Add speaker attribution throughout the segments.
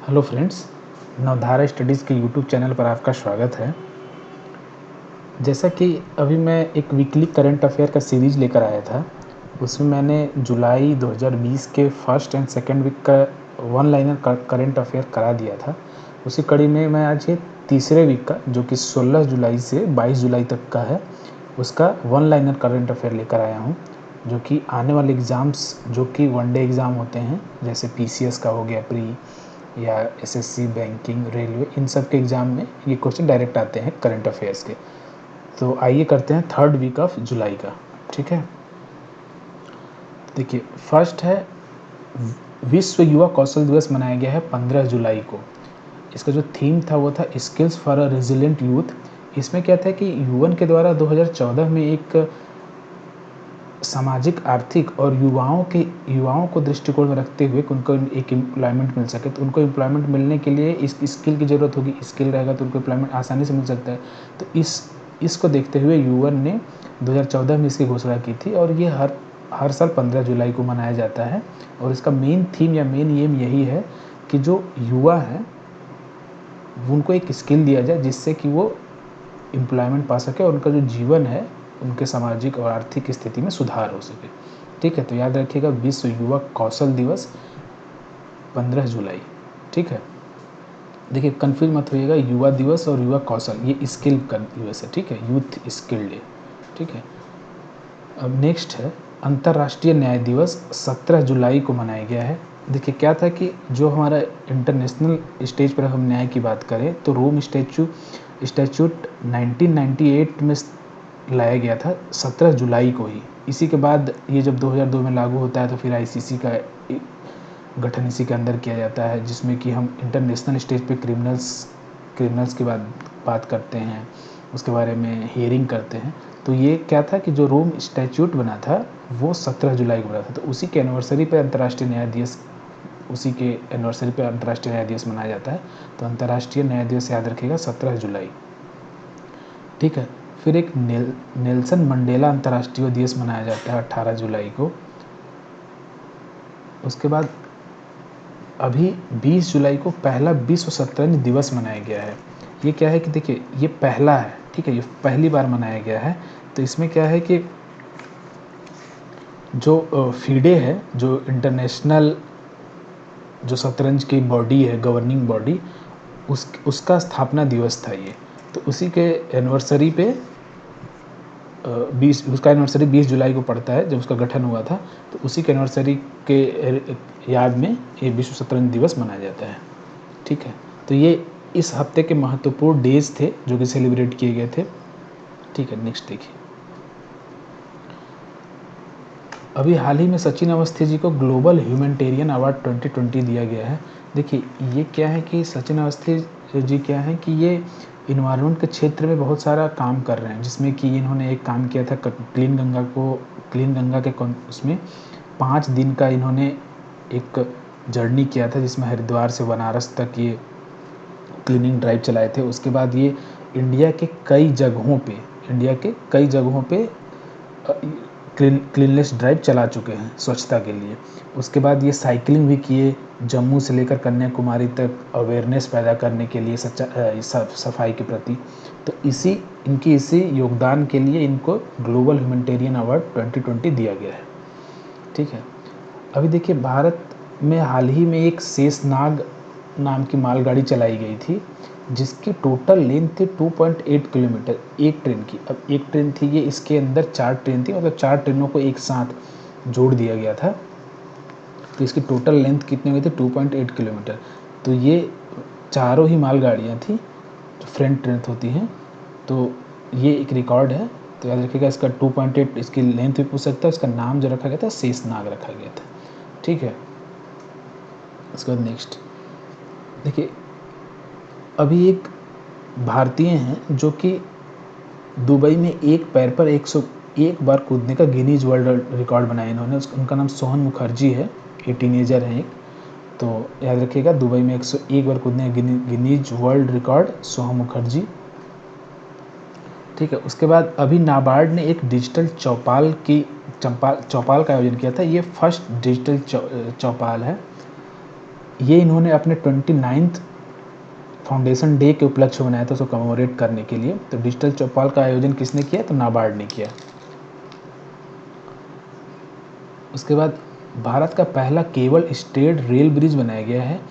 Speaker 1: Hello friends, नवधारा studies के YouTube channel पर आपका स्वागत है। जैसा कि अभी मैं एक वीकली करंट अफेयर का सीरीज़ लेकर आया था, उसमें मैंने जुलाई 2020 के फर्स्ट एंड सेकंड वीक का वन लाइनर करंट अफेयर करा दिया था। उसी कड़ी में मैं आज ये तीसरे वीक का, जो कि 16 जुलाई से 22 जुलाई तक का है, उसका वन लाइनर करंट अफेयर लेकर आया हूँ, जो कि आने वाले एग्ज़ाम्स जो कि वनडे एग्ज़ाम होते हैं, जैसे पीसीएस का हो गया प्री या एसएससी, बैंकिंग, रेलवे, इन सब के एग्ज़ाम में ये क्वेश्चन डायरेक्ट आते हैं करंट अफेयर्स के। तो आइए करते हैं थर्ड वीक ऑफ जुलाई का। ठीक है, देखिए फर्स्ट है विश्व युवा कौशल दिवस मनाया गया है 15 जुलाई को। इसका जो थीम था वो था skills for a resilient youth. इसमें क्या था कि यूएन के द्वारा 2014 में एक सामाजिक, आर्थिक और युवाओं को दृष्टिकोण में रखते हुए कि उनको एक एम्प्लॉयमेंट मिल सके, तो उनको एम्प्लॉयमेंट मिलने के लिए इस स्किल की ज़रूरत होगी। स्किल रहेगा तो उनको एम्प्लॉयमेंट आसानी से मिल सकता है। तो इसको देखते हुए यूएन ने 2014 में इसकी घोषणा की थी, और ये हर साल 15 जुलाई को मनाया जाता है। और इसका मेन थीम या मेन एम यही है कि जो युवा हैं उनको एक स्किल दिया जाए जिससे कि वो एम्प्लॉयमेंट पा सके और उनका जो जीवन है, उनके सामाजिक और आर्थिक स्थिति में सुधार हो सके। ठीक है, तो याद रखिएगा विश्व युवा कौशल दिवस 15 जुलाई। ठीक है, देखिए कन्फ्यूज मत होइएगा, युवा दिवस और युवा कौशल ये स्किल का दिवस है। ठीक है, यूथ स्किल डे। ठीक है, अब नेक्स्ट है अंतर्राष्ट्रीय न्याय दिवस 17 जुलाई को मनाया गया है। देखिए क्या था कि जो हमारा इंटरनेशनल स्टेज पर हम न्याय की बात करें तो रोम स्टैच्यूट 1998 में लाया गया था 17 जुलाई को ही। इसी के बाद ये जब 2002 में लागू होता है तो फिर आईसीसी का गठन इसी के अंदर किया जाता है, जिसमें कि हम इंटरनेशनल स्टेज पे क्रिमिनल्स की बात करते हैं, उसके बारे में हियरिंग करते हैं। तो ये क्या था कि जो रोम स्टैच्यूट बना था वो 17 जुलाई को बना था, तो उसी के एनिवर्सरी पे अंतर्राष्ट्रीय न्याय दिवस मनाया जाता है। तो अंतर्राष्ट्रीय न्याय दिवस याद रखिएगा 17 जुलाई। ठीक है, फिर एक नेल्सन मंडेला अंतर्राष्ट्रीय दिवस मनाया जाता है 18 जुलाई को। उसके बाद अभी 20 जुलाई को पहला विश्व शतरंज दिवस मनाया गया है। ये क्या है कि देखिए ये पहला है, ठीक है, ये पहली बार मनाया गया है। तो इसमें क्या है कि जो फीडे है, जो इंटरनेशनल जो शतरंज की बॉडी है, गवर्निंग बॉडी, उसका स्थापना दिवस था ये। तो उसी के एनिवर्सरी पे उसका एनिवर्सरी 20 जुलाई को पड़ता है, जब उसका गठन हुआ था। तो उसी के एनिवर्सरी के याद में ये विश्व शतरंज दिवस मनाया जाता है। ठीक है, तो ये इस हफ्ते के महत्वपूर्ण डेज थे जो कि सेलिब्रेट किए गए थे। ठीक है, नेक्स्ट देखिए, अभी हाल ही में सचिन अवस्थी जी को ग्लोबल ह्यूमैनिटेरियन अवार्ड 2020 दिया गया है। देखिए ये क्या है कि सचिन अवस्थी जी क्या है कि ये इन्वायरमेंट के क्षेत्र में बहुत सारा काम कर रहे हैं, जिसमें कि इन्होंने एक काम किया था क्लीन गंगा के उसमें 5 दिन का इन्होंने एक जर्नी किया था, जिसमें हरिद्वार से बनारस तक ये क्लीनिंग ड्राइव चलाए थे। उसके बाद ये इंडिया के कई जगहों पे क्लीननेस ड्राइव चला चुके हैं स्वच्छता के लिए। उसके बाद ये साइकिलिंग भी किए, जम्मू से लेकर कन्याकुमारी तक अवेयरनेस पैदा करने के लिए सफाई के प्रति। तो इसी योगदान के लिए इनको ग्लोबल ह्यूमैनिटेरियन अवार्ड 2020 दिया गया है। ठीक है, अभी देखिए भारत में हाल ही में एक शेषनाग नाम की मालगाड़ी चलाई गई थी, जिसकी टोटल लेंथ थी 2.8 किलोमीटर एक ट्रेन की। अब एक ट्रेन थी ये, इसके अंदर 4 ट्रेन थी, मतलब 4 ट्रेनों को एक साथ जोड़ दिया गया था। तो इसकी टोटल लेंथ कितनी हुई थी? 2.8 किलोमीटर। तो ये चारों ही मालगाड़ियाँ थी जो फ्रंट ट्रेन होती हैं। तो ये एक रिकॉर्ड है, तो याद रखिएगा इसका 2.8 इसकी लेंथ भी पूछ सकता है। इसका नाम जो रखा गया था शेषनाग रखा गया था। ठीक है, उसके बाद नेक्स्ट देखिए, अभी एक भारतीय हैं जो कि दुबई में एक पैर पर 101 बार कूदने का गिनीज वर्ल्ड रिकॉर्ड बनाया इन्होंने। उनका नाम सोहन मुखर्जी है, ये टीनेजर हैं एक। तो याद रखिएगा दुबई में 101 बार कूदने का Guinness world record Sohan Mukherjee. ठीक है, उसके बाद अभी नाबार्ड ने एक डिजिटल चौपाल का आयोजन किया था। ये फर्स्ट डिजिटल चौपाल है। ये इन्होंने अपने 29th फाउंडेशन डे के उपलक्ष्य में बनाया था, उसको कमेमोरेट करने के लिए। तो डिजिटल चौपाल का आयोजन किसने किया? तो नाबार्ड ने किया। उसके बाद भारत का पहला केबल स्टेड रेल ब्रिज बनाया गया है।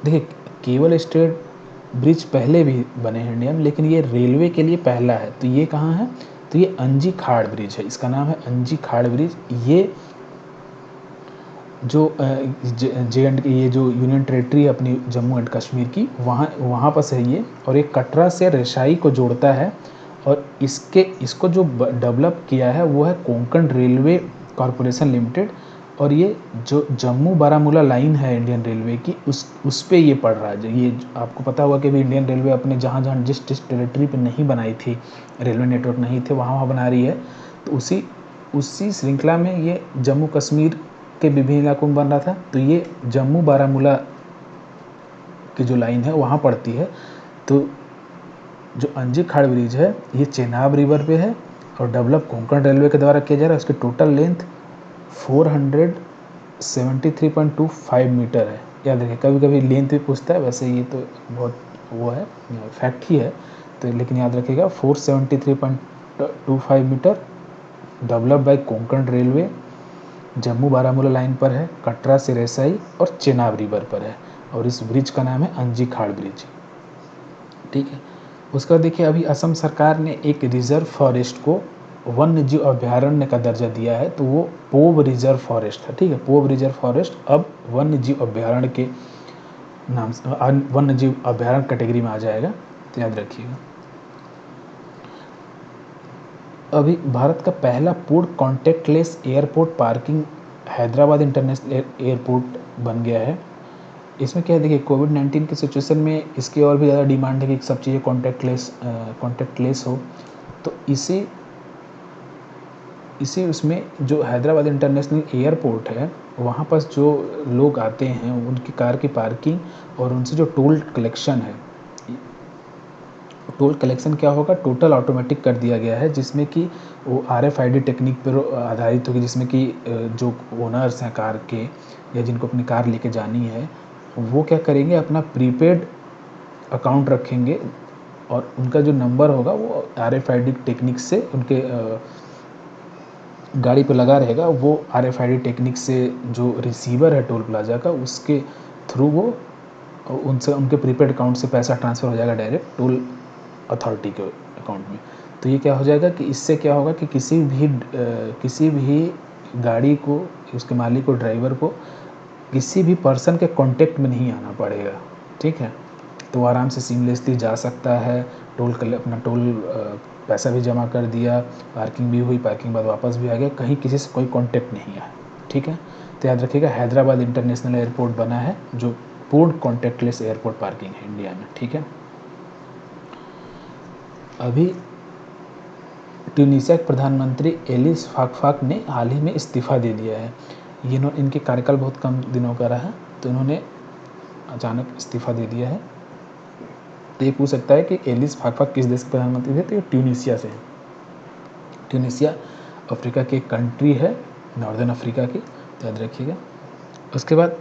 Speaker 1: देखिए, केबल स्टेड ब्रिज पहले भी बने हैं इंडिया में, लेकिन ये रेलवे के लिए पहला है। तो ये कहाँ है? तो ये अंजी खाड़ ब्रिज है, इसका नाम है अंजी खाड़ ब्रिज। ये जो ये जो यूनियन टेरेटरी है अपनी जम्मू एंड कश्मीर की, वहाँ पर है ये, और ये कटरा से रेशाई को जोड़ता है। और इसको जो डेवलप किया है वो है कोंकण रेलवे कॉरपोरेशन लिमिटेड। और ये जो जम्मू बारामूला लाइन है इंडियन रेलवे की, उस पे ये पड़ रहा है। ये आपको पता होगा कि भी इंडियन रेलवे अपने जहाँ जिस टेरेटरी पे नहीं बनाई थी, रेलवे नेटवर्क नहीं थे, वहाँ बना रही है। तो उसी श्रृंखला में ये जम्मू कश्मीर के विभिन्न इलाकों में बन रहा था। तो ये जम्मू बारामूला की जो लाइन है वहाँ पड़ती है। तो जो अंजी खाड़ ब्रिज है ये चेनाब रिवर पे है और डेवलप कोंकण रेलवे के द्वारा किया जा रहा है। उसकी टोटल लेंथ 473.25 मीटर है। याद रखिए, कभी कभी लेंथ भी पूछता है, वैसे ये तो बहुत वो है, फैक्ट ही है। तो लेकिन याद रखिएगा 473.25 metre, develop by Konkan railway, Jammu Baramulla line पर है, कटरा से रेसाई और चेनाब रिवर पर है। और इस ब्रिज का नाम है अंजी खाड़ ब्रिज। ठीक है। उसके बाद देखिए, अभी असम सरकार ने एक रिजर्व फॉरेस्ट को वन्य जीव अभ्यारण्य का दर्जा दिया है। तो वो पोब रिजर्व फॉरेस्ट है। ठीक है, पोब रिजर्व फॉरेस्ट अब वन्य जीव अभ्यारण्य के नाम से वन्य जीव अभ्यारण्य कैटेगरी में आ जाएगा। तो याद रखिएगा। अभी भारत का पहला पूर्ण contactless airport parking Hyderabad international airport बन गया है। इसमें क्या है, देखिए, कोविड-19 की सिचुएशन में इसकी और भी ज़्यादा डिमांड है कि सब चीज़ें कॉन्टैक्टलेस हो। तो इसी उसमें जो हैदराबाद इंटरनेशनल एयरपोर्ट है, वहाँ पर जो लोग आते हैं उनकी कार की पार्किंग और उनसे जो टोल कलेक्शन है, टोल कलेक्शन क्या होगा, टोटल ऑटोमेटिक कर दिया गया है, जिसमें कि वो RFID टेक्निक पर आधारित होगी। जिसमें कि जो ओनर्स हैं कार के या जिनको अपनी कार लेके जानी है, वो क्या करेंगे, अपना प्रीपेड अकाउंट रखेंगे और उनका जो नंबर होगा वो RFID टेक्निक से उनके गाड़ी पे लगा रहेगा। वो RFID टेक्निक से जो रिसीवर है टोल प्लाजा का, उसके थ्रू वो उनसे उनके प्रीपेड अकाउंट से पैसा ट्रांसफ़र हो जाएगा डायरेक्ट टोल अथॉरिटी के अकाउंट में। तो ये क्या हो जाएगा कि इससे क्या होगा कि किसी भी गाड़ी को, उसके मालिक को, ड्राइवर को किसी भी पर्सन के कांटेक्ट में नहीं आना पड़ेगा। ठीक है, तो आराम से सीमलेसली जा सकता है। अपना टोल पैसा भी जमा कर दिया, पार्किंग भी हुई, पार्किंग बाद वापस भी आ गया, कहीं किसी से कोई कांटेक्ट नहीं आया। ठीक है, तो याद रखिएगा, हैदराबाद इंटरनेशनल एयरपोर्ट बना है जो पूर्ण कॉन्टैक्टलेस एयरपोर्ट पार्किंग है इंडिया में। ठीक है। अभी ट्यूनीशिया के प्रधानमंत्री एलिस फाकफाक ने हाल ही में इस्तीफ़ा दे दिया है। इनके कार्यकाल बहुत कम दिनों का रहा, तो इन्होंने अचानक इस्तीफ़ा दे दिया है। तो ये पूछ सकता है कि एलिस फाकफाक किस देश के प्रधानमंत्री थे? तो ये ट्यूनीशिया से है। ट्यूनीशिया अफ्रीका की एक कंट्री है, नॉर्दर्न अफ्रीका की, तो याद रखिएगा। उसके बाद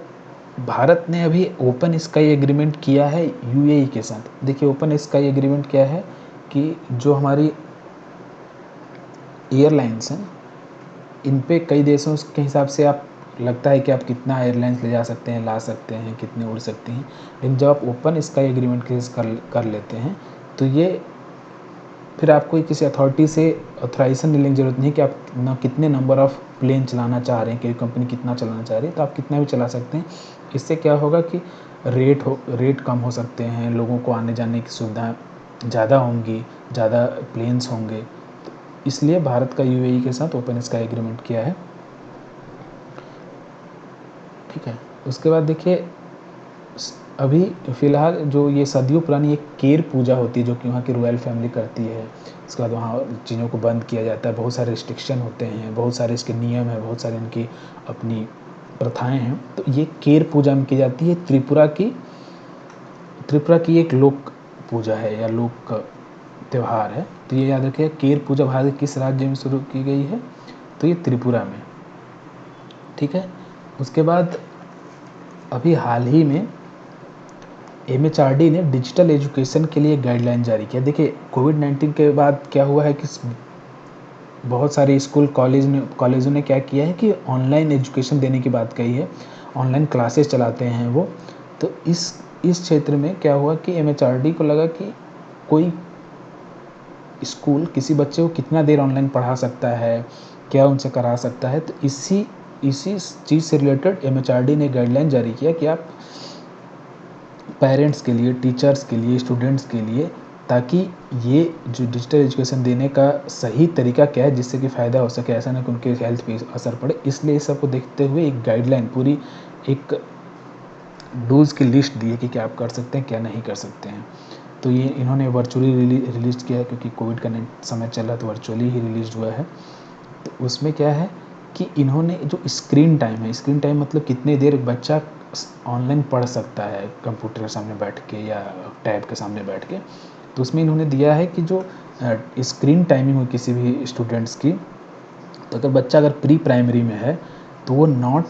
Speaker 1: भारत ने अभी ओपन स्काई एग्रीमेंट किया है UAE के साथ। देखिए, ओपन स्काई एग्रीमेंट क्या है कि जो हमारी एयरलाइंस हैं, इन पे कई देशों के हिसाब से आप लगता है कि आप कितना एयरलाइंस ले जा सकते हैं, ला सकते हैं, कितने उड़ सकती हैं। लेकिन जब आप ओपन स्काई एग्रीमेंट कर लेते हैं, तो ये फिर आपको किसी अथॉरिटी से ऑथराइजेशन लेने की ज़रूरत नहीं कि आप कितने नंबर ऑफ़ प्लेन चलाना चाह रहे हैं, कि कंपनी कितना चलाना चाह रही है, तो आप कितना भी चला सकते हैं। इससे क्या होगा कि रेट कम हो सकते हैं, लोगों को आने जाने की सुविधा ज़्यादा होंगी, ज़्यादा प्लेन्स होंगे। तो इसलिए भारत का UAE के साथ ओपन स्काई एग्रीमेंट किया है। ठीक है। उसके बाद देखिए, अभी फ़िलहाल जो ये सदियों पुरानी एक केर पूजा होती है जो कि वहाँ की रॉयल फैमिली करती है। उसके बाद वहाँ चीज़ों को बंद किया जाता है, बहुत सारे रिस्ट्रिक्शन होते हैं, बहुत सारे इसके नियम हैं, बहुत सारे इनकी अपनी प्रथाएं हैं। तो ये केर पूजा में की जाती है। त्रिपुरा की एक लोक पूजा है या लोक त्यौहार है। तो ये याद रखिए, केर पूजा भारत के किस राज्य में शुरू की गई है? तो ये त्रिपुरा में। ठीक है। उसके बाद अभी हाल ही में MHRD ने डिजिटल एजुकेशन के लिए गाइडलाइन जारी किया। देखिए कोविड-19 के बाद क्या हुआ है कि बहुत सारे स्कूल कॉलेजों ने क्या किया है कि ऑनलाइन एजुकेशन देने की बात कही है, ऑनलाइन क्लासेस चलाते हैं वो। तो इस क्षेत्र में क्या हुआ कि MHRD को लगा कि कोई स्कूल किसी बच्चे को कितना देर ऑनलाइन पढ़ा सकता है, क्या उनसे करा सकता है। तो इसी चीज़ से रिलेटेड MHRD ने गाइडलाइन जारी किया कि आप पेरेंट्स के लिए, टीचर्स के लिए, स्टूडेंट्स के लिए, ताकि ये जो डिजिटल एजुकेशन देने का सही तरीका क्या है जिससे कि फ़ायदा हो सके, ऐसा ना कि उनके हेल्थ पे असर पड़े। इसलिए इस सबको देखते हुए एक गाइडलाइन, पूरी एक रूल्स की लिस्ट दी है कि क्या आप कर सकते हैं, क्या नहीं कर सकते हैं। तो ये इन्होंने वर्चुअली रिलीज़ किया है, क्योंकि कोविड का समय चल रहा है तो वर्चुअली ही रिलीज़ हुआ है। तो उसमें क्या है कि इन्होंने जो स्क्रीन टाइम है, स्क्रीन टाइम मतलब कितनी देर बच्चा ऑनलाइन पढ़ सकता है कंप्यूटर के सामने बैठ के या टैब के सामने बैठ के। तो उसमें इन्होंने दिया है कि जो स्क्रीन टाइमिंग हो किसी भी स्टूडेंट्स की, तो अगर बच्चा प्री प्राइमरी में है तो वो नॉट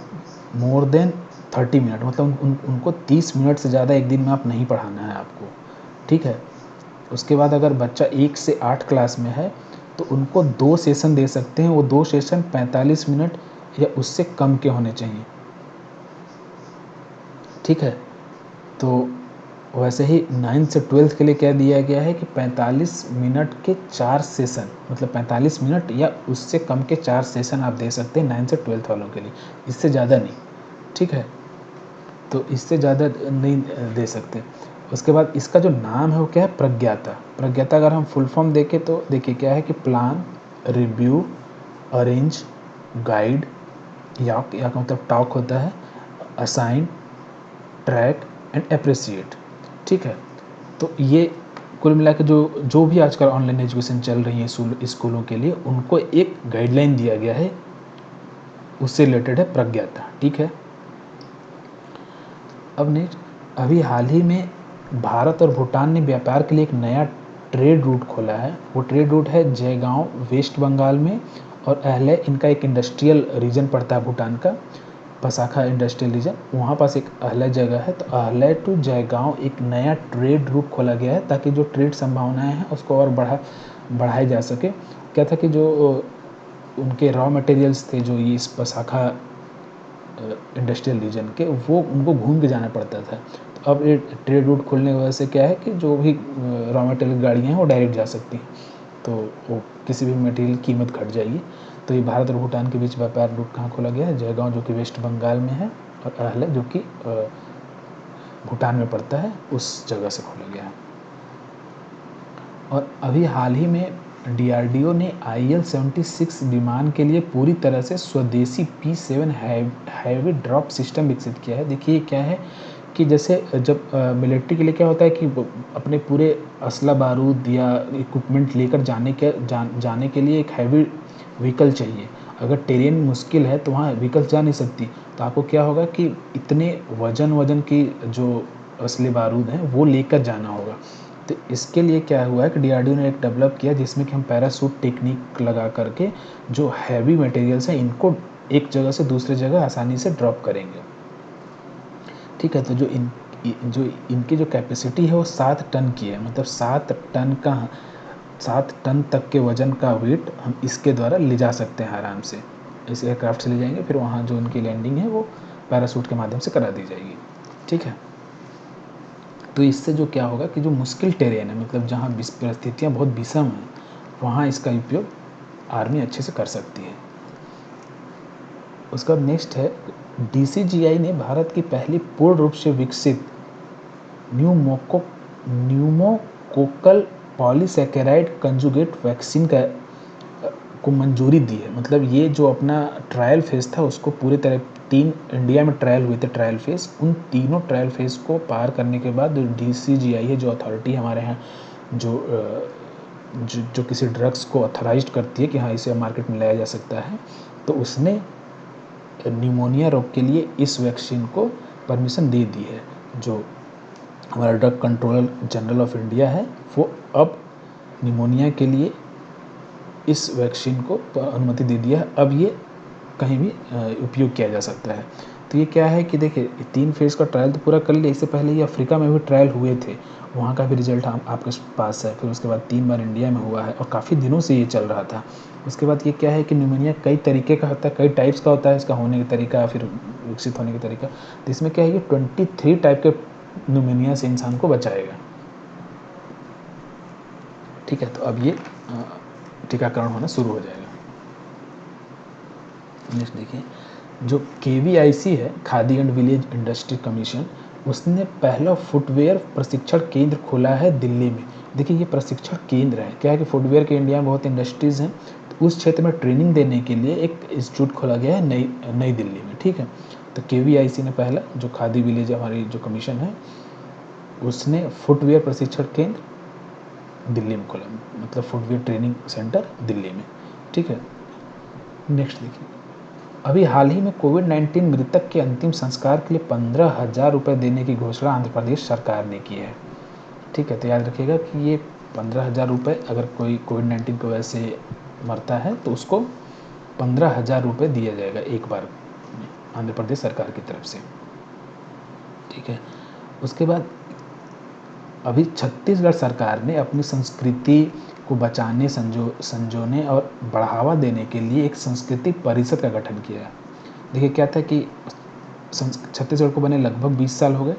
Speaker 1: मोर देन 30 मिनट, मतलब उनको 30 मिनट से ज़्यादा एक दिन में आप नहीं पढ़ाना है आपको, ठीक है। उसके बाद अगर बच्चा 1 से 8 क्लास में है तो उनको 2 सेशन दे सकते हैं। वो 2 सेशन 45 मिनट या उससे कम के होने चाहिए, ठीक है। तो वैसे ही 9th से 12th के लिए क्या दिया गया है कि 45 मिनट के 4 सेशन, मतलब 45 मिनट या उससे कम के 4 सेशन आप दे सकते हैं 9th से 12th वालों के लिए, इससे ज़्यादा नहीं, ठीक है। तो इससे ज़्यादा नहीं दे सकते। उसके बाद इसका जो नाम है वो क्या है, प्रज्ञाता। प्रज्ञाता अगर हम फुल फॉर्म देखें तो देखिए क्या है कि प्लान, रिव्यू, अरेंज, गाइड, या का मतलब टॉक होता है, असाइन, ट्रैक एंड अप्रिसिएट, ठीक है। तो ये कुल मिला के जो भी आजकल ऑनलाइन एजुकेशन चल रही है स्कूलों के लिए, उनको एक गाइडलाइन दिया गया है, उससे रिलेटेड है प्रज्ञाता, ठीक है। अब नेक्स्ट, अभी हाल ही में भारत और भूटान ने व्यापार के लिए एक नया ट्रेड रूट खोला है। वो ट्रेड रूट है जयगांव, वेस्ट बंगाल में, और अहले इनका एक इंडस्ट्रियल रीजन पड़ता है भूटान का, पसाखा इंडस्ट्रियल रीजन, वहाँ पास एक अहले जगह है। तो अहले टू जयगांव एक नया ट्रेड रूट खोला गया है, ताकि जो ट्रेड संभावनाएं हैं उसको और बढ़ाई जा सके। क्या था कि जो उनके रॉ मटेरियल्स थे, जो ये इस पसाखा इंडस्ट्रियल रीजन के, वो उनको घूम के जाना पड़ता था। तो अब ये ट्रेड रूट खोलने की वजह से क्या है कि जो भी रॉ मटेरियल गाड़ियाँ हैं वो डायरेक्ट जा सकती हैं, तो वो किसी भी मटेरियल की कीमत घट जाएगी। तो ये भारत और भूटान के बीच व्यापार रूट कहाँ खोला गया है, जयगांव जो कि वेस्ट बंगाल में है, और अहले जो कि भूटान में पड़ता है, उस जगह से खोला गया है। और अभी हाल ही में DRDO ने IL-76 विमान के लिए पूरी तरह से स्वदेशी P-7 हैवी ड्रॉप सिस्टम विकसित किया है। देखिए क्या है कि जैसे जब मिलिट्री के लिए क्या होता है कि अपने पूरे असला बारूद या इक्विपमेंट लेकर जाने के लिए एक हैवी व्हीकल चाहिए। अगर टेरेन मुश्किल है तो वहाँ व्हीकल्स जा नहीं सकती, तो आपको क्या होगा कि इतने वजन की जो असले बारूद हैं वो लेकर जाना होगा। तो इसके लिए क्या हुआ है कि DRDO ने एक डेवलप किया, जिसमें कि हम पैराशूट टेक्निक लगा करके जो हैवी मटेरियल्स हैं इनको एक जगह से दूसरी जगह आसानी से ड्रॉप करेंगे, ठीक है। तो जो इनकी जो कैपेसिटी है वो 7 टन की है, मतलब 7 टन तक के वजन का वेट हम इसके द्वारा ले जा सकते हैं आराम से। इस एयरक्राफ्ट से ले जाएंगे, फिर वहाँ जो उनकी लैंडिंग है वो पैराशूट के माध्यम से करा दी जाएगी, ठीक है। तो इससे जो क्या होगा कि जो मुश्किल टेरेन है, मतलब जहाँ परिस्थितियाँ बहुत विषम हैं, वहाँ इसका उपयोग आर्मी अच्छे से कर सकती है। उसका नेक्स्ट है, DCGI ने भारत की पहली पूर्ण रूप से विकसित न्यूमोकोकल पॉलीसैकेराइड कंजुगेट वैक्सीन को मंजूरी दी है। मतलब ये जो अपना ट्रायल फेज़ था उसको पूरी तरह 3 इंडिया में ट्रायल हुए थे, ट्रायल फेज़, उन तीनों ट्रायल फेज़ को पार करने के बाद जो DCGI है, जो अथॉरिटी हमारे यहाँ जो किसी ड्रग्स को ऑथराइज्ड करती है कि हाँ इसे मार्केट में लाया जा सकता है, तो उसने न्यूमोनिया रोग के लिए इस वैक्सीन को परमिशन दे दी है। जो हमारा drug controller general of India है वो अब निमोनिया के लिए इस वैक्सीन को अनुमति दे दिया है। अब ये कहीं भी उपयोग किया जा सकता है। तो तो ये क्या है कि देखिए 3 फेज़ का ट्रायल तो पूरा कर लिया, इससे पहले ये अफ्रीका में भी ट्रायल हुए थे, वहाँ का भी रिजल्ट आपके पास है। फिर उसके बाद 3 बार इंडिया में हुआ है और काफ़ी दिनों से ये चल रहा था। उसके बाद ये क्या है कि न्यूमोनिया कई तरीके का होता है, कई टाइप्स का होता है, इसका होने का तरीका फिर विकसित होने का तरीका। तो इसमें क्या है कि 23 टाइप के न्यूमोनिया से इंसान को बचाएगा। ठीक है, तो अब ये टीकाकरण होना शुरू हो जाएगा। नेक्स्ट देखिए, जो KVIC है, khadi and village industry commission, उसने पहला फुटवेयर प्रशिक्षण केंद्र खोला है दिल्ली में। देखिए ये प्रशिक्षण केंद्र है, क्या है कि फुटवेयर के इंडिया में बहुत इंडस्ट्रीज़ हैं, तो उस क्षेत्र में ट्रेनिंग देने के लिए एक इंस्टीट्यूट खोला गया है नई दिल्ली में। ठीक है, तो KVIC ने पहला, जो खादी विलेज हमारी जो कमीशन है, उसने फुटवेयर प्रशिक्षण केंद्र दिल्ली में खोला, मतलब फुटवेयर ट्रेनिंग सेंटर दिल्ली में। ठीक है, नेक्स्ट देखिए, अभी हाल ही में कोविड-19 मृतक के अंतिम संस्कार के लिए 15,000 रुपये देने की घोषणा आंध्र प्रदेश सरकार ने की है। ठीक है, तो याद रखिएगा कि ये 15,000 रुपये, अगर कोई कोविड-19 की वजह से मरता है तो उसको 15,000 रुपये दिया जाएगा एक बार में, आंध्र प्रदेश सरकार की तरफ से। ठीक है, उसके बाद अभी छत्तीसगढ़ सरकार ने अपनी संस्कृति को बचाने, संजोने और बढ़ावा देने के लिए एक संस्कृति परिषद का गठन किया है। देखिए क्या था कि छत्तीसगढ़ को बने लगभग 20 साल हो गए।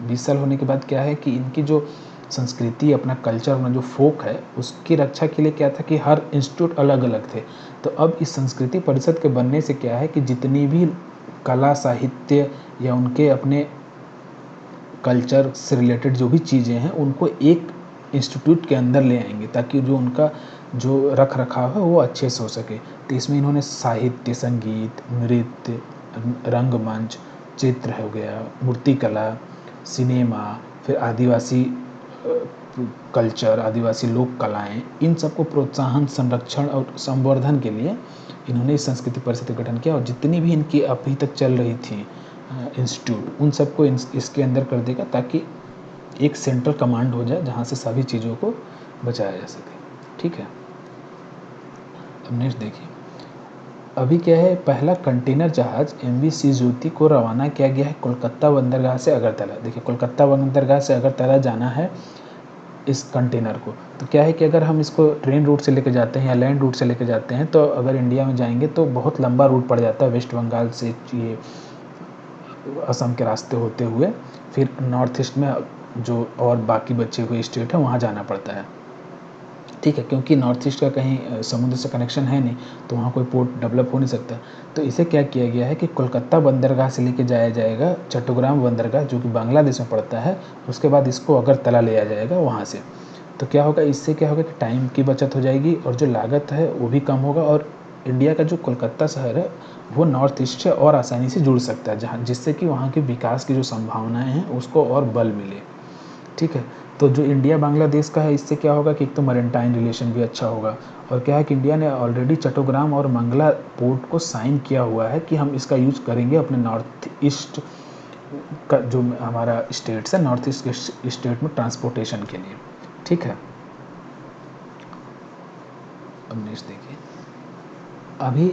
Speaker 1: 20 साल होने के बाद क्या है कि इनकी जो संस्कृति, अपना कल्चर, अपना जो फोक है, उसकी रक्षा के लिए क्या था कि हर इंस्टीट्यूट अलग अलग थे। तो अब इस संस्कृति परिषद के बनने से क्या है कि जितनी भी कला, साहित्य या उनके अपने कल्चर से रिलेटेड जो भी चीज़ें हैं, उनको एक इंस्टीट्यूट के अंदर ले आएंगे, ताकि जो उनका जो रख रखाव है वो अच्छे से हो सके। तो इसमें इन्होंने साहित्य, संगीत, नृत्य, रंगमंच, चित्र हो गया, मूर्तिकला, सिनेमा, फिर आदिवासी कल्चर, आदिवासी लोक कलाएँ, इन सबको प्रोत्साहन, संरक्षण और संवर्धन के लिए इन्होंने इस संस्कृति परिषद का गठन किया। और जितनी भी इनकी अभी तक चल रही थी इंस्टीट्यूट, उन सबको इसके अंदर कर देगा, ताकि एक सेंट्रल कमांड हो जाए जहाँ से सभी चीज़ों को बचाया जा सके। ठीक है, अब नेक्स्ट देखिए, अभी क्या है, पहला कंटेनर जहाज MV श्रीज्योति को रवाना किया गया है कोलकाता बंदरगाह से अगरतला। देखिए कोलकाता बंदरगाह से अगरतला जाना है इस कंटेनर को। तो क्या है कि अगर हम इसको ट्रेन रूट से लेके जाते हैं या लैंड रूट से लेके जाते हैं, तो अगर इंडिया में जाएंगे तो बहुत लंबा रूट पड़ जाता है, वेस्ट बंगाल से ये असम के रास्ते होते हुए फिर नॉर्थ ईस्ट में जो और बाकी बचे हुए स्टेट हैं वहाँ जाना पड़ता है। ठीक है, क्योंकि नॉर्थ ईस्ट का कहीं समुद्र से कनेक्शन है नहीं, तो वहाँ कोई पोर्ट डेवलप हो नहीं सकता। तो इसे क्या किया गया है कि कोलकाता बंदरगाह से लेके जाया जाएगा चट्टग्राम बंदरगाह, जो कि बांग्लादेश में पड़ता है। उसके बाद इसको अगरतला ले जाया जाएगा वहाँ से। तो क्या होगा, इससे क्या होगा कि टाइम की बचत हो जाएगी और जो लागत है वो भी कम होगा, और इंडिया का जो कोलकाता शहर है वो नॉर्थ ईस्ट से और आसानी से जुड़ सकता है, जहाँ जिससे कि वहाँ के विकास की जो संभावनाएं हैं उसको और बल मिले। ठीक है, तो जो इंडिया बांग्लादेश का है, इससे क्या होगा कि एक तो मरीटाइन रिलेशन भी अच्छा होगा, और क्या है कि इंडिया ने ऑलरेडी चट्टग्राम और मंगला पोर्ट को साइन किया हुआ है कि हम इसका यूज़ करेंगे अपने नॉर्थ ईस्ट का जो हमारा स्टेट्स है, नॉर्थ ईस्ट के स्टेट में ट्रांसपोर्टेशन के लिए। ठीक है, अब नेक्स्ट देखिए, अभी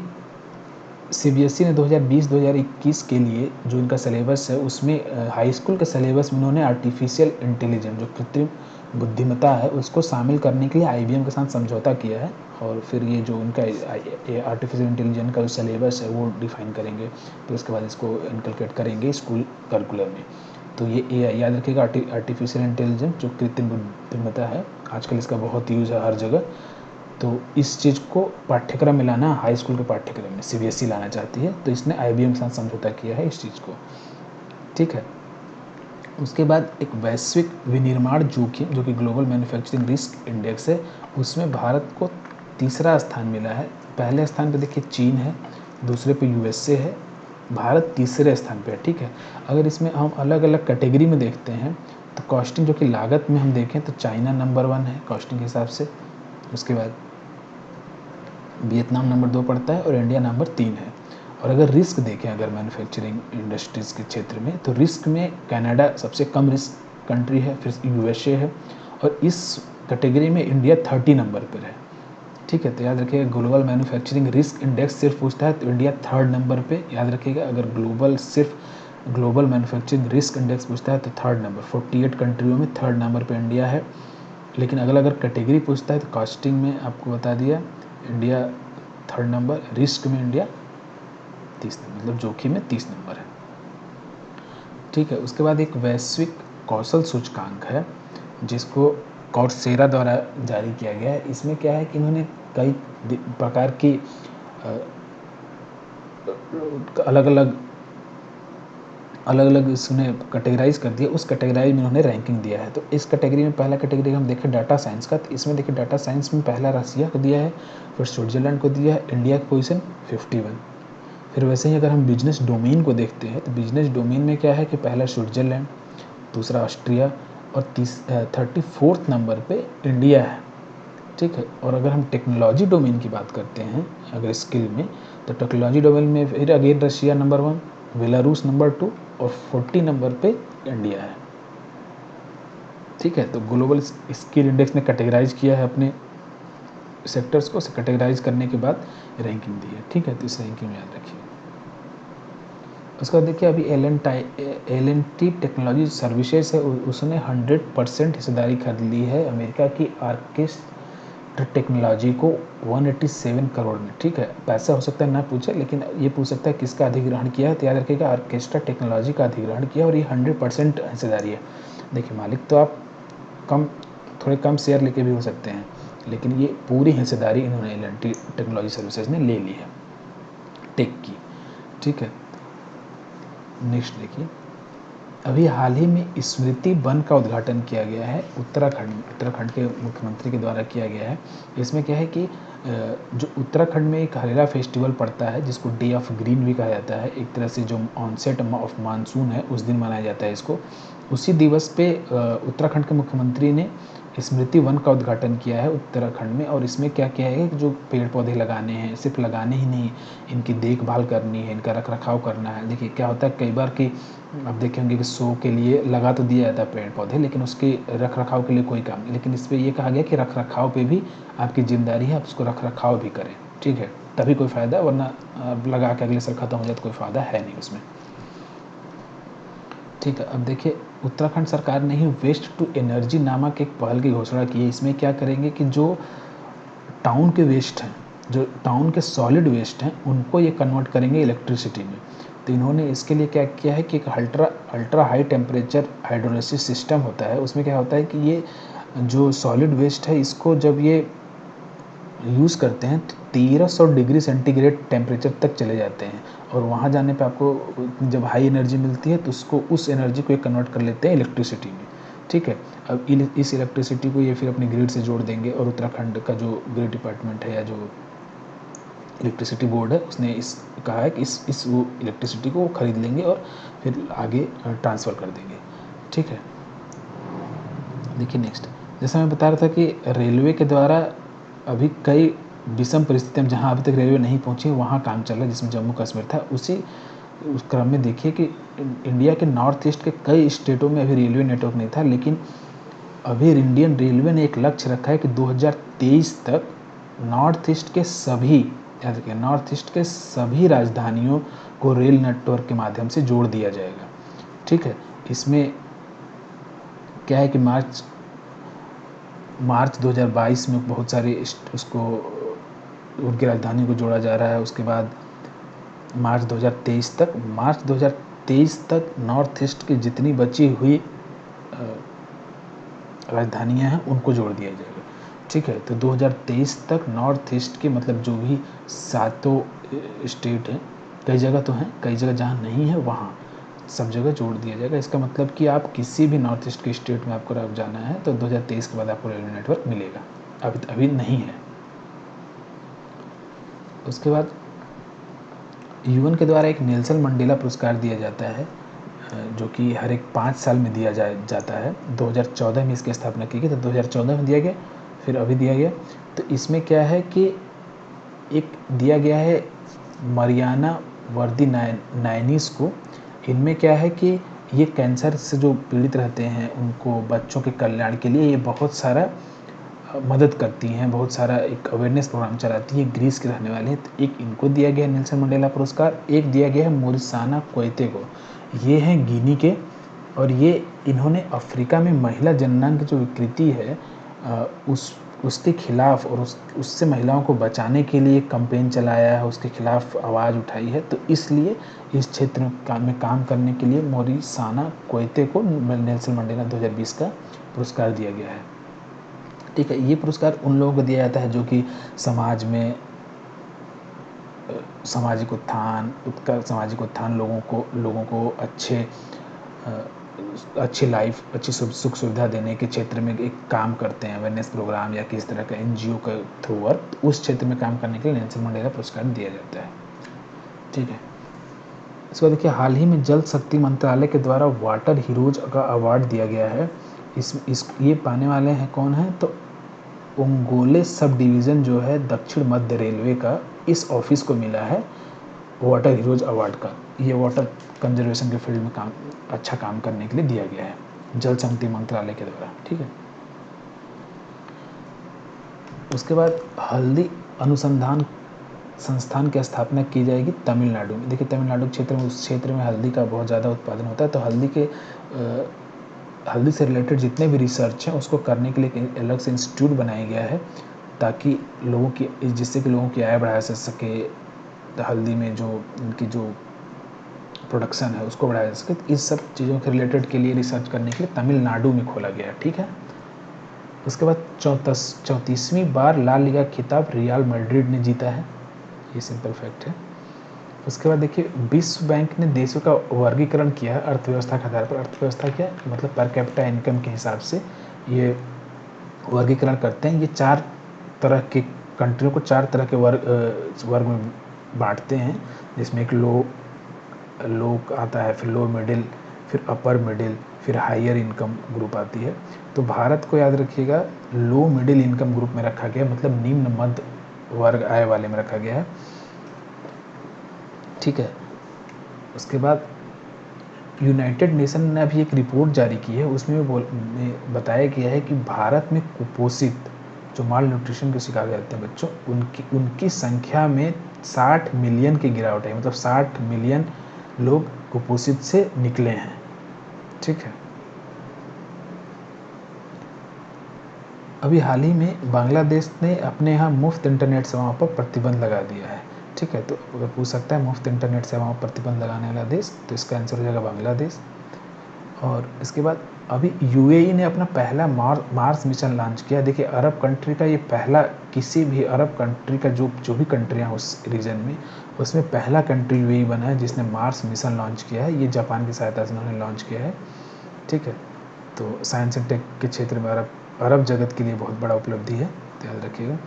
Speaker 1: CBSE ने 2020-2021 के लिए जो इनका सिलेबस है, उसमें हाई स्कूल के सिलेबस में उन्होंने आर्टिफिशियल इंटेलिजेंस, जो कृत्रिम बुद्धिमत्ता है, उसको शामिल करने के लिए IBM के साथ समझौता किया है। और फिर ये जो उनका आर्टिफिशियल इंटेलिजेंस का जो सिलेबस है वो डिफाइन करेंगे, फिर उसके बाद इसको इनकलकेट करेंगे स्कूल करिकुलम में। तो ये याद रखिएगा, आर्टिफिशियल इंटेलिजेंस जो कृत्रिम बुद्धिमत्ता है, आजकल इसका बहुत यूज़ है हर जगह। तो इस चीज़ को पाठ्यक्रम में लाना, हाई स्कूल के पाठ्यक्रम में CBSE लाना चाहती है, तो इसने IBM के साथ समझौता किया है इस चीज़ को। ठीक है, उसके बाद एक वैश्विक विनिर्माण जोखिम, जो कि ग्लोबल मैन्युफैक्चरिंग रिस्क इंडेक्स है, उसमें भारत को तीसरा स्थान मिला है। पहले स्थान पे देखिए चीन है, दूसरे पे USA है, भारत तीसरे स्थान पे है। ठीक है, अगर इसमें हम अलग अलग कैटेगरी में देखते हैं, तो कॉस्टिंग, जो कि लागत में हम देखें, तो चाइना नंबर 1 है कॉस्टिंग के हिसाब से, उसके बाद वियतनाम नंबर 2 पड़ता है और इंडिया नंबर 3 है। और अगर रिस्क देखें, अगर मैन्युफैक्चरिंग इंडस्ट्रीज़ के क्षेत्र में, तो रिस्क में कनाडा सबसे कम रिस्क कंट्री है, फिर USA है, और इस कैटेगरी में इंडिया 30 नंबर पर है। ठीक है, तो याद रखिएगा ग्लोबल मैन्युफैक्चरिंग रिस्क इंडेक्स सिर्फ पूछता है तो इंडिया 3rd नंबर पे, याद रखिएगा। अगर ग्लोबल मैन्युफैक्चरिंग रिस्क इंडेक्स पूछता है तो 3rd नंबर, 48 कंट्रियों में 3rd नंबर पे इंडिया है। लेकिन अगर कैटेगरी पूछता है तो कॉस्टिंग में आपको बता दिया इंडिया 3rd नंबर, रिस्क में इंडिया 30 नंबर, मतलब जोखिम में 30 नंबर है। ठीक है, उसके बाद एक वैश्विक कौशल सूचकांक है जिसको कॉर्सेरा द्वारा जारी किया गया है। इसमें क्या है कि इन्होंने कई प्रकार की अलग अलग इसने कैटेगराइज कर दिया, उस कैटेगराइज में इन्होंने रैंकिंग दिया है। तो इस कैटेगरी में पहला कैटेगरी हम देखें डाटा साइंस का, तो इसमें देखिए डाटा साइंस में पहला रसिया को दिया है, फिर स्विट्जरलैंड को दिया है, इंडिया की पोजीशन 51। फिर वैसे ही अगर हम बिजनेस डोमेन को देखते हैं तो बिजनेस डोमेन में क्या है कि पहला स्विट्जरलैंड, दूसरा ऑस्ट्रिया और 34th नंबर पे इंडिया है। ठीक है, और अगर हम टेक्नोलॉजी डोमेन की बात करते हैं अगर स्किल में, तो टेक्नोलॉजी डोमेन में फिर again Russia number 1, Belarus number 2 और 40 नंबर पे इंडिया है। ठीक है, तो ग्लोबल स्किल इंडेक्स ने कैटेगराइज किया है अपने सेक्टर्स को, कैटेगराइज करने के बाद रैंकिंग दी है। ठीक है, तो इस रैंकिंग में याद रखिए। उसके बाद देखिए अभी L&T टेक्नोलॉजी सर्विसेज है, उसने 100% हिस्सेदारी खरीद ली है अमेरिका की आर्केस्ट्रा टेक्नोलॉजी को 187 करोड़ में। ठीक है, पैसा हो सकता है ना पूछे, लेकिन ये पूछ सकता है किसका अधिग्रहण किया है, तो याद रखिएगा आर्केस्ट्रा टेक्नोलॉजी का अधिग्रहण किया और ये 100% हिस्सेदारी है। देखिए मालिक तो आप थोड़े कम शेयर लेके भी हो सकते हैं, लेकिन ये पूरी हिस्सेदारी इन्होंने L&T टेक्नोलॉजी सर्विसेज ने ले ली है टेक की। ठीक है, नेक्स्ट देखिए अभी हाल ही में स्मृति वन का उद्घाटन किया गया है उत्तराखंड के मुख्यमंत्री के द्वारा किया गया है। इसमें क्या है कि जो उत्तराखंड में एक हरेला फेस्टिवल पड़ता है जिसको डे ऑफ ग्रीन भी कहा जाता है, एक तरह से जो ऑनसेट ऑफ मानसून है उस दिन मनाया जाता है इसको। उसी दिवस पे उत्तराखंड के मुख्यमंत्री ने स्मृति वन का उद्घाटन किया है उत्तराखंड में। और इसमें क्या किया है कि जो पेड़ पौधे लगाने हैं, सिर्फ लगाने ही नहीं, इनकी देखभाल करनी है, इनका रख रखाव करना है। देखिए क्या होता है कई बार कि आप देखे होंगे कि शो के लिए लगा तो दिया जाता है पेड़ पौधे, लेकिन उसके रख रखाव के लिए कोई काम नहीं। लेकिन इस पर यह कहा गया कि रख रखाव पे भी आपकी जिम्मेदारी है, आप उसको रख रखाव भी करें। ठीक है, तभी कोई फ़ायदा, वरना लगा के अगले साल ख़त्म हो जाए तो कोई फ़ायदा है नहीं उसमें। ठीक है, अब देखिए उत्तराखंड सरकार ने ही वेस्ट टू एनर्जी नामक एक पहल की घोषणा की है। इसमें क्या करेंगे कि जो टाउन के वेस्ट हैं, जो टाउन के सॉलिड वेस्ट हैं, उनको ये कन्वर्ट करेंगे इलेक्ट्रिसिटी में। तो इन्होंने इसके लिए क्या किया है कि एक ultra high temperature hydrolysis system होता है। उसमें क्या होता है कि ये जो सॉलिड वेस्ट है इसको जब ये यूज़ करते हैं तो 1300 डिग्री सेंटीग्रेड टेम्परेचर तक चले जाते हैं, और वहाँ जाने पे आपको जब हाई एनर्जी मिलती है तो उसको उस एनर्जी को ये कन्वर्ट कर लेते हैं इलेक्ट्रिसिटी में। ठीक है, अब इस इलेक्ट्रिसिटी को ये फिर अपने ग्रिड से जोड़ देंगे, और उत्तराखंड का जो ग्रिड डिपार्टमेंट है या जो इलेक्ट्रिसिटी बोर्ड है उसने कहा है कि इस वो इलेक्ट्रिसिटी को खरीद लेंगे और फिर आगे ट्रांसफ़र कर देंगे। ठीक है, देखिए नेक्स्ट, जैसा मैं बता रहा था कि रेलवे के द्वारा अभी कई विषम परिस्थितियाँ जहाँ अभी तक रेलवे नहीं पहुँची वहाँ काम चल रहा है, जिसमें जम्मू कश्मीर था। उस क्रम में देखिए कि इंडिया के नॉर्थ ईस्ट के कई स्टेटों में अभी रेलवे नेटवर्क नहीं था, लेकिन अभी इंडियन रेलवे ने एक लक्ष्य रखा है कि 2023 तक नॉर्थ ईस्ट के सभी, याद रखिए नॉर्थ ईस्ट के सभी राजधानियों को रेल नेटवर्क के माध्यम से जोड़ दिया जाएगा। ठीक है, इसमें क्या है कि मार्च 2022 में बहुत सारे उसको उनकी राजधानी को जोड़ा जा रहा है। उसके बाद मार्च 2023 तक नॉर्थ ईस्ट की जितनी बची हुई राजधानियां हैं उनको जोड़ दिया जाएगा। ठीक है, तो 2023 तक नॉर्थ ईस्ट के मतलब जो भी 7 स्टेट हैं, कई जगह तो हैं, कई जगह जहाँ नहीं है वहाँ सब जगह जोड़ दिया जाएगा। इसका मतलब कि आप किसी भी नॉर्थ ईस्ट के स्टेट में आपको जाना है तो 2023 के बाद आपको रेलवे नेटवर्क मिलेगा, अभी नहीं है। उसके बाद यूएन के द्वारा एक नेल्सन मंडेला पुरस्कार दिया जाता है जो कि हर एक 5 साल में दिया जाता है। 2014 में इसकी स्थापना की गई, तो 2014 में दिया गया, फिर अभी दिया गया। तो इसमें क्या है कि एक दिया गया है मरियाना वर्दी नायनीस को। इनमें क्या है कि ये कैंसर से जो पीड़ित रहते हैं उनको बच्चों के कल्याण के लिए ये बहुत सारा मदद करती हैं, बहुत सारा एक अवेयरनेस प्रोग्राम चलाती है, ग्रीस के रहने वाले हैं। तो एक इनको दिया गया है नेल्सन मंडेला पुरस्कार, एक दिया गया है मोरिसाना कोएते को, ये हैं गिनी के, और ये इन्होंने अफ्रीका में महिला जननांग की जो विकृति है उसके खिलाफ और उससे महिलाओं को बचाने के लिए कैंपेन चलाया है, उसके खिलाफ आवाज़ उठाई है। तो इसलिए इस क्षेत्र में काम करने के लिए मोरिसाना कोएते को नेल्सन मंडेला 2020 का पुरस्कार दिया गया है। ठीक है, ये पुरस्कार उन लोगों को दिया जाता है जो कि समाज में सामाजिक उत्थान, लोगों को अच्छी लाइफ, अच्छी सुख सुविधा देने के क्षेत्र में एक काम करते हैं, अवेयरनेस प्रोग्राम या किस तरह का NGO का थ्रू वर्क, उस क्षेत्र में काम करने के लिए नेल्सन मंडेला पुरस्कार दिया जाता है। ठीक है, इसके बाद देखिए, हाल ही में जल शक्ति मंत्रालय के द्वारा वाटर हीरोज का अवार्ड दिया गया है। ये पाने वाले हैं कौन है, तो ओंगोले सब डिवीज़न जो है दक्षिण मध्य रेलवे का, इस ऑफिस को मिला है वाटर हीरोज अवार्ड का। ये वाटर कंजर्वेशन के फील्ड में अच्छा काम करने के लिए दिया गया है जल शक्ति मंत्रालय के द्वारा। ठीक है, उसके बाद हल्दी अनुसंधान संस्थान की स्थापना की जाएगी तमिलनाडु में। देखिए, तमिलनाडु क्षेत्र में, उस क्षेत्र में हल्दी का बहुत ज़्यादा उत्पादन होता है, तो हल्दी से रिलेटेड जितने भी रिसर्च हैं उसको करने के लिए अलग से इंस्टीट्यूट बनाया गया है, ताकि जिससे कि लोगों की आय बढ़ाया जा सके, हल्दी में जो उनकी जो प्रोडक्शन है उसको बढ़ाया जा सके। इस सब चीज़ों के रिलेटेड के लिए रिसर्च करने के लिए तमिलनाडु में खोला गया है। ठीक है, उसके बाद 34वीं बार ला लीगा खिताब रियल मैड्रिड ने जीता है, ये सिंपल फैक्ट है। उसके बाद देखिए, विश्व बैंक ने देशों का वर्गीकरण किया है अर्थव्यवस्था के आधार पर। अर्थव्यवस्था क्या है, मतलब पर कैपिटा इनकम के हिसाब से ये वर्गीकरण करते हैं। ये 4 तरह के कंट्रियों को 4 तरह के वर्ग में बांटते हैं, जिसमें एक लो आता है, फिर लो मिडिल, फिर अपर मिडिल, फिर हायर इनकम ग्रुप आती है। तो भारत को याद रखिएगा लो मिडिल इनकम ग्रुप में रखा गया, मतलब निम्न मध्य वर्ग आय वाले में रखा गया है। ठीक है, उसके बाद यूनाइटेड नेशन ने अभी एक रिपोर्ट जारी की है, उसमें बताया गया है कि भारत में कुपोषित, जो माल न्यूट्रिशन के शिकार रहते हैं बच्चों, उनकी संख्या में 60 मिलियन की गिरावट है, मतलब 60 मिलियन लोग कुपोषित से निकले हैं। ठीक है, अभी हाल ही में बांग्लादेश ने अपने यहाँ मुफ्त इंटरनेट सेवाओं पर प्रतिबंध लगा दिया है। ठीक है, तो अगर पूछ सकता है मुफ्त इंटरनेट सेवाओं पर प्रतिबंध लगाने वाला देश, तो इसका आंसर हो जाएगा बांग्लादेश। और इसके बाद अभी UAE ने अपना पहला मार्स मिशन लॉन्च किया। देखिए, अरब कंट्री का ये पहला, किसी भी अरब कंट्री का जो भी कंट्रियाँ उस रीजन में, उसमें पहला कंट्री UAE बना है जिसने मार्स मिशन लॉन्च किया है। ये जापान की सहायता से उन्होंने लॉन्च किया है। ठीक है, तो साइंस एंड टेक के क्षेत्र में अरब जगत के लिए बहुत बड़ा उपलब्धि है, तो याद रखिएगा।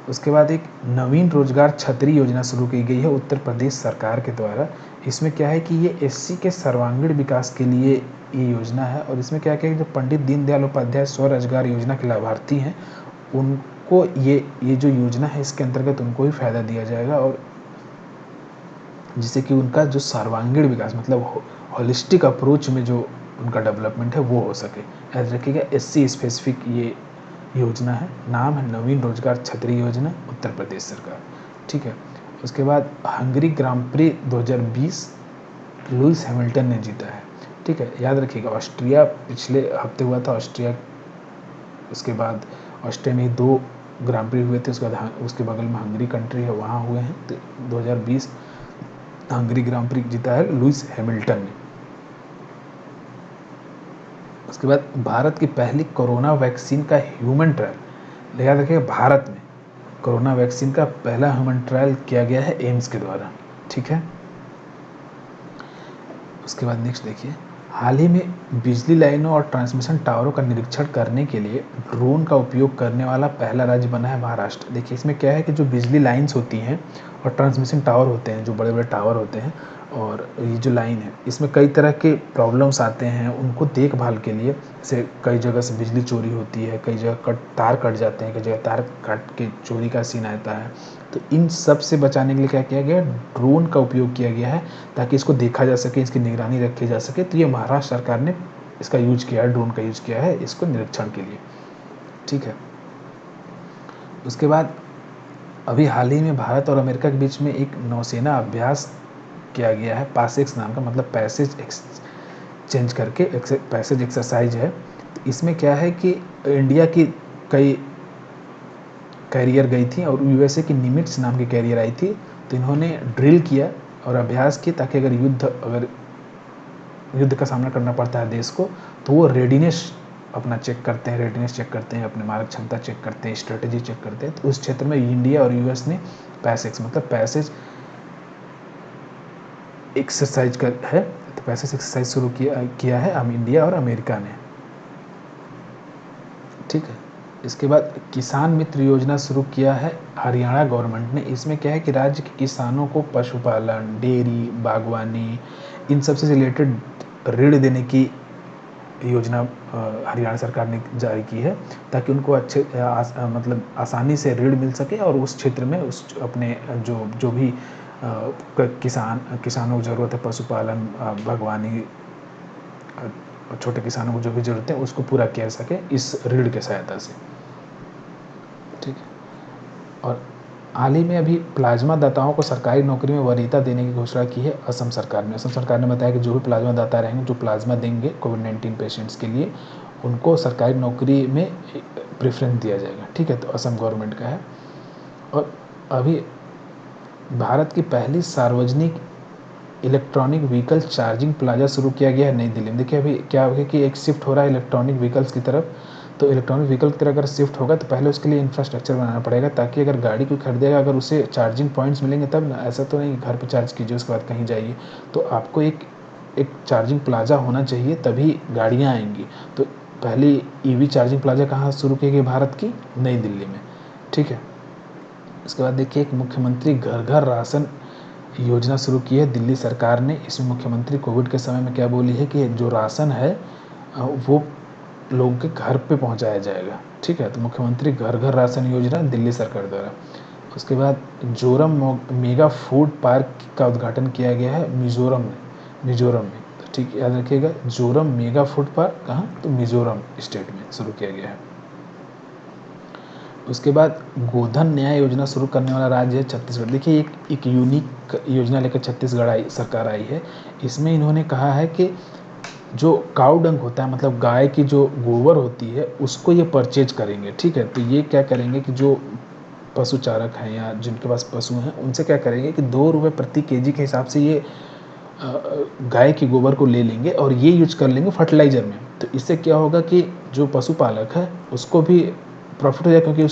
Speaker 1: उसके बाद एक नवीन रोजगार छतरी योजना शुरू की गई है उत्तर प्रदेश सरकार के द्वारा। इसमें क्या है कि ये SC के सर्वांगीण विकास के लिए ये योजना है, और इसमें क्या क्या है, जो पंडित दीनदयाल उपाध्याय स्वरोजगार योजना के लाभार्थी हैं उनको ये जो योजना है इसके अंतर्गत उनको ही फायदा दिया जाएगा, और जिससे कि उनका जो सर्वांगीण विकास, मतलब होलिस्टिक अप्रोच में जो उनका डेवलपमेंट है वो हो सके। याद रखिएगा, SC स्पेसिफिक ये योजना है, नाम है नवीन रोजगार छतरी योजना, उत्तर प्रदेश सरकार। ठीक है, उसके बाद हंगरी ग्रां प्री 2020 लुइस हैमिल्टन ने जीता है। ठीक है, याद रखिएगा, ऑस्ट्रिया पिछले हफ्ते हुआ था ऑस्ट्रिया, उसके बाद ऑस्ट्रिया में 2 ग्रां प्री हुए थे, उसके बगल में हंगरी कंट्री है, वहाँ हुए हैं। तो 2020 हंगरी ग्रां प्री जीता है लुइस हैमिल्टन ने। उसके बाद भारत की पहली कोरोना वैक्सीन का ह्यूमन ट्रायल, याद रखिएगा, भारत में कोरोना वैक्सीन का पहला ह्यूमन ट्रायल किया गया है एम्स के द्वारा। ठीक है, उसके बाद नेक्स्ट देखिए, हाल ही में बिजली लाइनों और ट्रांसमिशन टावरों का निरीक्षण करने के लिए ड्रोन का उपयोग करने वाला पहला राज्य बना है महाराष्ट्र। देखिए, इसमें क्या है कि जो बिजली लाइन्स होती हैं और ट्रांसमिशन टावर होते हैं, जो बड़े बड़े टावर होते हैं, और ये जो लाइन है, इसमें कई तरह के प्रॉब्लम्स आते हैं, उनको देखभाल के लिए, जैसे कई जगह से बिजली चोरी होती है, कई जगह तार कट जाते हैं, कई जगह तार कट के चोरी का सीन आता है। तो इन सब से बचाने के लिए क्या किया गया, ड्रोन का उपयोग किया गया है, ताकि इसको देखा जा सके, इसकी निगरानी रखी जा सके। तो ये महाराष्ट्र सरकार ने इसका यूज किया है, ड्रोन का यूज किया है इसको निरीक्षण के लिए। ठीक है, उसके बाद अभी हाल ही में भारत और अमेरिका के बीच में एक नौसेना अभ्यास किया गया है, पासेक्स नाम का, मतलब पैसेज एक्सचेंज करके पैसेज एक्सरसाइज है। तो इसमें क्या है कि इंडिया की कई कैरियर गई थी और यूएसए की निमिट्स नाम की कैरियर आई थी। तो इन्होंने ड्रिल किया और अभ्यास किया ताकि अगर युद्ध का सामना करना पड़ता है देश को, तो वो रेडीनेस अपना चेक करते हैं, रेडीनेस चेक करते हैं, अपने मारक क्षमता चेक करते हैं, स्ट्रेटेजी चेक करते हैं। तो उस क्षेत्र में इंडिया और यूएस ने पैसेज मतलब पैसेज एक्सरसाइज कर है, तो पैसेज एक्सरसाइज शुरू किया है हम इंडिया और अमेरिका ने। ठीक है। इसके बाद किसान मित्र योजना शुरू किया है हरियाणा गवर्नमेंट ने। इसमें क्या है कि राज्य के किसानों को पशुपालन, डेयरी, बागवानी, इन सब से रिलेटेड ऋण देने की योजना हरियाणा सरकार ने जारी की है, ताकि उनको अच्छे मतलब आसानी से ऋण मिल सके और उस क्षेत्र में उस अपने जो भी किसानों को ज़रूरत है, पशुपालन, बागवानी, छोटे किसानों को जो भी ज़रूरत है उसको पूरा किया जा सके इस ऋण के सहायता से। ठीक है। और हाल ही में अभी प्लाज्मा दाताओं को सरकारी नौकरी में वरीयता देने की घोषणा की है असम सरकार ने। असम सरकार ने बताया कि जो भी प्लाज्मा दाता रहेंगे, जो प्लाज्मा देंगे कोविड-19 पेशेंट्स के लिए, उनको सरकारी नौकरी में प्रेफरेंस दिया जाएगा। ठीक है, तो असम गवर्नमेंट का है। और अभी भारत की पहली सार्वजनिक इलेक्ट्रॉनिक व्हीकल चार्जिंग प्लाजा शुरू किया गया है नई दिल्ली में। देखिए अभी क्या हो गया कि एक शिफ्ट हो रहा है इलेक्ट्रॉनिक व्हीकल्स की तरफ। तो इलेक्ट्रॉनिक व्हीकल की तरफ अगर शिफ्ट होगा तो पहले उसके लिए इंफ्रास्ट्रक्चर बनाना पड़ेगा, ताकि अगर गाड़ी कोई खरीदेगा, अगर उसे चार्जिंग पॉइंट्स मिलेंगे तब ना। ऐसा तो नहीं घर पे चार्ज कीजिए उसके बाद कहीं जाइए। तो आपको एक चार्जिंग प्लाजा होना चाहिए, तभी गाड़ियाँ आएंगी। तो पहली ईवी चार्जिंग प्लाजा कहाँ शुरू की गई भारत की? नई दिल्ली में। ठीक है। उसके बाद देखिए एक मुख्यमंत्री घर घर राशन योजना शुरू की है दिल्ली सरकार ने। इसमें मुख्यमंत्री कोविड के समय में क्या बोली है कि जो राशन है वो लोगों के घर पे पहुंचाया जाएगा। ठीक है, तो मुख्यमंत्री घर घर राशन योजना दिल्ली सरकार द्वारा। उसके बाद जोरम मेगा फूड पार्क का उद्घाटन किया गया है मिजोरम में। तो ठीक याद रखिएगा, जोरम मेगा फूड पार्क कहाँ? तो मिजोरम स्टेट में शुरू किया गया है। उसके बाद गोधन न्याय योजना शुरू करने वाला राज्य है छत्तीसगढ़। देखिए एक यूनिक योजना लेकर छत्तीसगढ़ सरकार आई है। इसमें इन्होंने कहा है कि जो काऊ डंग होता है, मतलब गाय की जो गोबर होती है, उसको ये परचेज करेंगे। ठीक है, तो ये क्या करेंगे कि जो पशु चारक हैं या जिनके पास पशु हैं, उनसे क्या करेंगे कि 2 रुपये प्रति केजी के हिसाब से ये गाय की गोबर को ले लेंगे और ये यूज कर लेंगे फर्टिलाइज़र में। तो इससे क्या होगा कि जो पशुपालक है उसको भी प्रॉफिट हो जाएगा, क्योंकि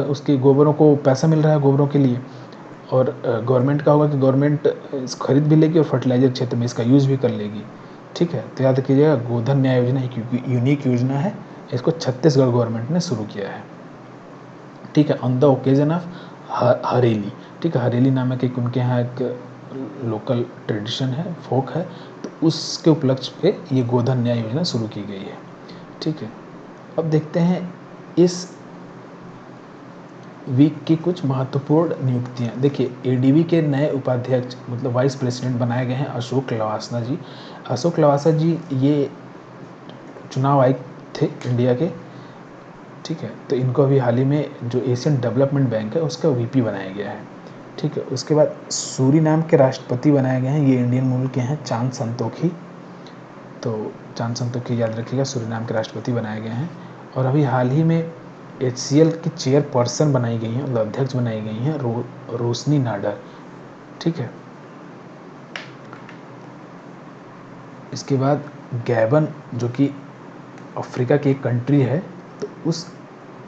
Speaker 1: उसके गोबरों को पैसा मिल रहा है गोबरों के लिए। और गवर्नमेंट का होगा कि गवर्नमेंट खरीद भी लेगी और फर्टिलाइज़र क्षेत्र में इसका यूज़ भी कर लेगी। ठीक है, तो याद रखिएगा गोधन न्याय योजना एक यूनिक योजना है। इसको छत्तीसगढ़ गवर्नमेंट ने शुरू किया है। ठीक है, on the occasion of Hareli. ठीक है, हरेली नामक एक उनके यहाँ एक लोकल ट्रेडिशन है, फोक है, तो उसके उपलक्ष्य पे ये गोधन न्याय योजना शुरू की गई है। ठीक है, अब देखते हैं इस वीक की कुछ महत्वपूर्ण नियुक्तियां। देखिए एडीबी के नए उपाध्यक्ष मतलब वाइस प्रेसिडेंट बनाए गए हैं अशोक लवासा जी। अशोक लवासा जी ये चुनाव आयुक्त थे इंडिया के। ठीक है, तो इनको अभी हाल ही में जो एशियन डेवलपमेंट बैंक है उसका वीपी बनाया गया है। ठीक है, उसके बाद सूरीनाम के राष्ट्रपति बनाए गए हैं, ये इंडियन मूल के हैं, चांद संतोखी। तो चांद संतोखी याद रखिएगा, सूरीनाम के राष्ट्रपति बनाए गए हैं। और अभी हाल ही में एचसीएल की चेयरपर्सन बनाई गई हैं, मतलब अध्यक्ष बनाई गई हैं रोशनी नाडर। ठीक है, इसके बाद गैबन जो कि अफ्रीका की एक कंट्री है, तो उस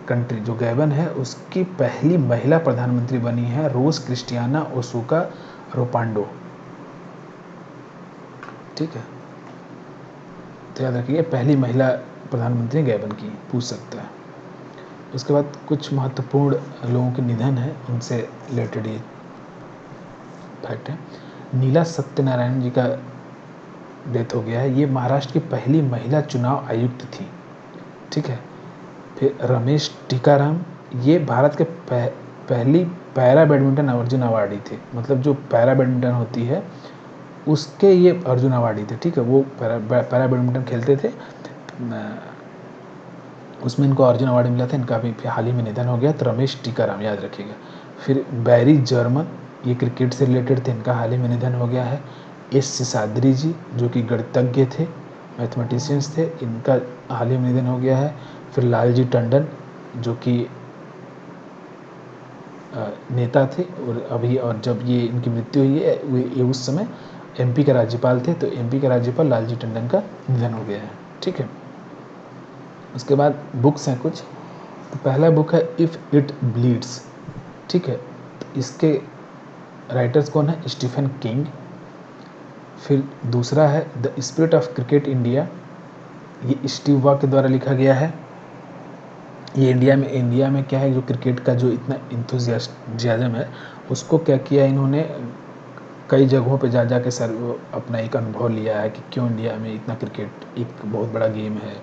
Speaker 1: कंट्री जो गैबन है उसकी पहली महिला प्रधानमंत्री बनी है रोज क्रिस्टियाना ओसुका रोपांडो। ठीक है, तो याद रखिए पहली महिला प्रधानमंत्री गैबन की, पूछ सकता है। उसके बाद कुछ महत्वपूर्ण लोगों के निधन है, उनसे रिलेटेड ये फैक्ट है। नीला सत्यनारायण जी का डेथ हो गया है, ये महाराष्ट्र की पहली महिला चुनाव आयुक्त थी। ठीक है, फिर रमेश टीकाराम, ये भारत के पहली पैरा बैडमिंटन अर्जुन अवार्डी थे। मतलब जो पैरा बैडमिंटन होती है उसके ये अर्जुन अवार्डी थे। ठीक है, वो पैरा बैडमिंटन खेलते थे उसमें इनको अर्जुन अवार्ड मिला था, इनका अभी हाल ही में निधन हो गया। तो रमेश टीकाराम याद रखिएगा। फिर बैरी जर्मन, ये क्रिकेट से रिलेटेड थे, इनका हाल ही में निधन हो गया है। एस शेषाद्री जी जो कि गणितज्ञ थे, मैथमेटिशियंस थे, इनका हाल ही में निधन हो गया है। फिर लालजी टंडन जो कि नेता थे और जब ये इनकी मृत्यु हुई है ये उस समय एमपी के राज्यपाल थे। तो एमपी के राज्यपाल लालजी टंडन का निधन हो गया है। ठीक है, उसके बाद बुक्स हैं कुछ। तो पहला बुक है इफ़ इट ब्लीड्स। ठीक है, तो इसके राइटर्स कौन है? Stephen King. फिर दूसरा है the spirit of cricket India, ये स्टीव वॉ के द्वारा लिखा गया है। ये इंडिया में क्या है, जो क्रिकेट का जो इतना इंथुजियाज्म है उसको क्या किया इन्होंने, कई जगहों पे जा के अपना एक अनुभव लिया है कि क्यों इंडिया में इतना क्रिकेट एक बहुत बड़ा गेम है,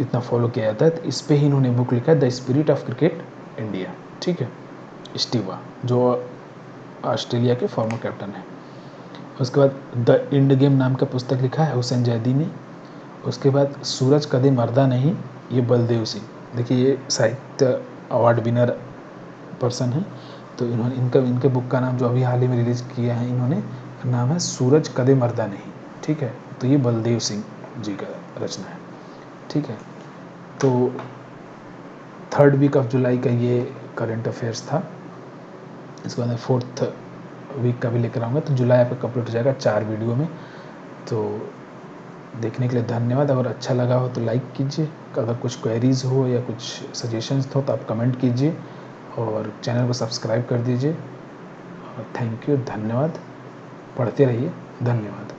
Speaker 1: इतना फॉलो किया जाता है। तो इस पे ही इन्होंने बुक लिखा है the spirit of cricket India. ठीक है, स्टीव वॉ जो ऑस्ट्रेलिया के फॉर्मर कैप्टन है। उसके बाद द इंड गेम नाम का पुस्तक लिखा है हुसैन जैदी ने। उसके बाद सूरज कदे मर्दा नहीं, ये बलदेव सिंह। देखिए ये साहित्य अवार्ड विनर पर्सन है। तो इन्होंने इनके बुक का नाम जो अभी हाल ही में रिलीज़ किया है इन्होंने, नाम है सूरज कदे मर्दा नहीं। ठीक है, तो ये बलदेव सिंह जी का रचना है। ठीक है, तो 3rd वीक ऑफ जुलाई का ये करंट अफेयर्स था। इसके बाद 4th वीक का भी लेकर आऊँगा। तो जुलाई आपका कंप्लीट हो जाएगा 4 वीडियो में। तो देखने के लिए धन्यवाद। अगर अच्छा लगा हो तो लाइक कीजिए, अगर कुछ क्वेरीज़ हो या कुछ सजेशंस हो तो आप कमेंट कीजिए और चैनल को सब्सक्राइब कर दीजिए। थैंक यू, धन्यवाद। पढ़ते रहिए, धन्यवाद।